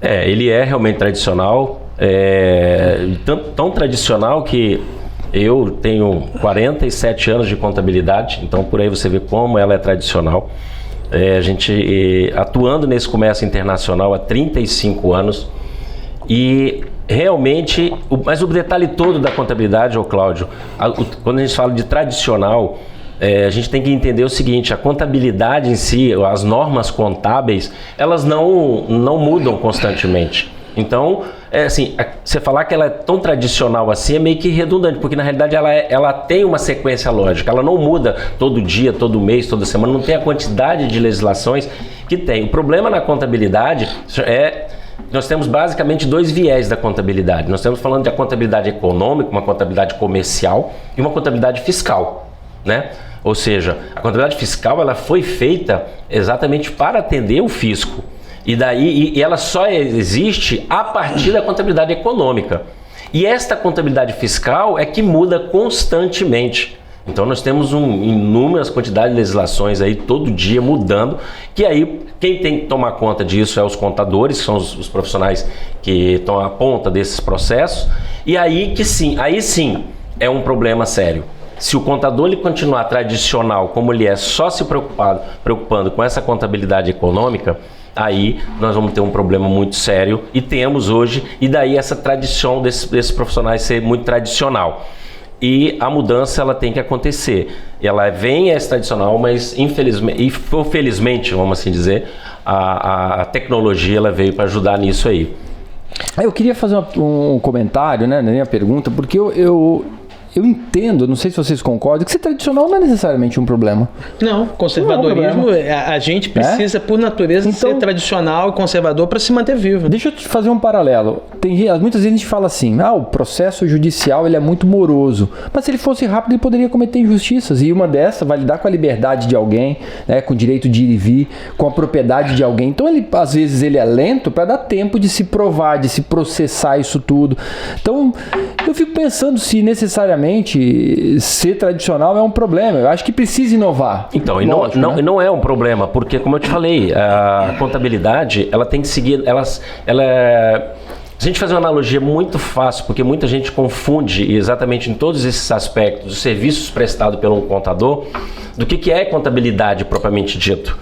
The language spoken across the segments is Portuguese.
Ele é realmente tradicional, tão tradicional que eu tenho 47 anos de contabilidade, então por aí você vê como ela é tradicional. A gente atuando nesse comércio internacional há 35 anos e realmente, mas o detalhe todo da contabilidade, Cláudio, quando a gente fala de tradicional, a gente tem que entender o seguinte: a contabilidade em si, as normas contábeis, elas não mudam constantemente. Então, assim, você falar que ela é tão tradicional assim é meio que redundante, porque na realidade ela tem uma sequência lógica, ela não muda todo dia, todo mês, toda semana, não tem a quantidade de legislações que tem. O problema na contabilidade nós temos basicamente dois viés da contabilidade. Nós estamos falando de a contabilidade econômica, uma contabilidade comercial e uma contabilidade fiscal, né? Ou seja, a contabilidade fiscal ela foi feita exatamente para atender o fisco. E ela só existe a partir da contabilidade econômica. E esta contabilidade fiscal é que muda constantemente. Então nós temos inúmeras quantidades de legislações aí todo dia mudando, que aí quem tem que tomar conta disso é os contadores, que são os profissionais que estão à ponta desses processos, e aí sim é um problema sério. Se o contador ele continuar tradicional como ele é, só se preocupando com essa contabilidade econômica, aí nós vamos ter um problema muito sério, e temos hoje, e daí essa tradição desses profissionais ser muito tradicional. E a mudança ela tem que acontecer. Ela vem tradicional, mas infelizmente, e felizmente, vamos assim dizer, a tecnologia ela veio para ajudar nisso aí. Eu queria fazer um comentário, né, na minha pergunta, porque eu entendo, não sei se vocês concordam, que ser tradicional não é necessariamente um problema. Não, conservadorismo, a gente precisa, por natureza, ser tradicional e conservador para se manter vivo. Deixa eu te fazer um paralelo. Muitas vezes a gente fala assim, o processo judicial ele é muito moroso, mas se ele fosse rápido ele poderia cometer injustiças, e uma dessas vai lidar com a liberdade de alguém, né, com o direito de ir e vir, com a propriedade de alguém. Então às vezes ele é lento para dar tempo de se provar, de se processar isso tudo. Então eu fico pensando se necessariamente ser tradicional é um problema. Eu acho que precisa inovar. Então, não é um problema, porque como eu te falei, a contabilidade ela tem que seguir, a gente faz uma analogia muito fácil, porque muita gente confunde exatamente em todos esses aspectos os serviços prestados pelo contador do que é contabilidade propriamente dito.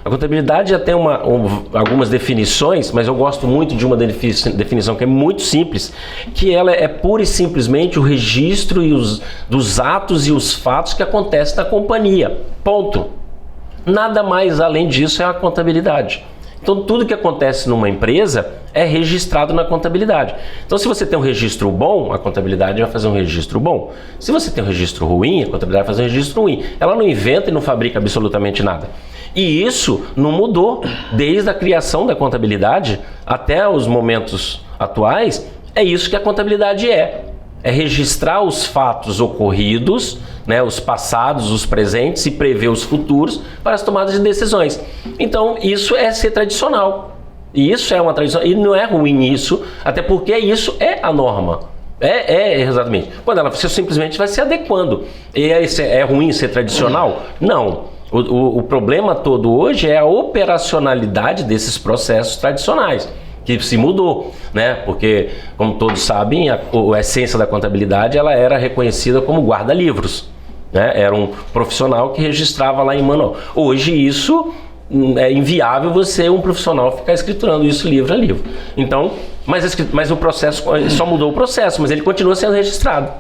A contabilidade já tem algumas definições, mas eu gosto muito de uma definição que é muito simples, que ela é pura e simplesmente o registro dos atos e os fatos que acontecem na companhia. Ponto. Nada mais além disso é a contabilidade. Então tudo que acontece numa empresa é registrado na contabilidade. Então se você tem um registro bom, a contabilidade vai fazer um registro bom. Se você tem um registro ruim, a contabilidade vai fazer um registro ruim. Ela não inventa e não fabrica absolutamente nada. E isso não mudou desde a criação da contabilidade até os momentos atuais. É isso que a contabilidade é registrar os fatos ocorridos, né, os passados, os presentes, e prever os futuros para as tomadas de decisões. Então isso é ser tradicional, e isso é uma tradição, e não é ruim isso, até porque isso é a norma. Exatamente. Quando ela simplesmente vai se adequando. E é ruim ser tradicional? Não. O problema todo hoje é a operacionalidade desses processos tradicionais, que se mudou, né? Porque, como todos sabem, a essência da contabilidade ela era reconhecida como guarda-livros, né? Era um profissional que registrava lá em manual. Hoje isso é inviável você, um profissional, ficar escriturando isso livro a livro. Então, mas o processo, só mudou o processo, mas ele continua sendo registrado.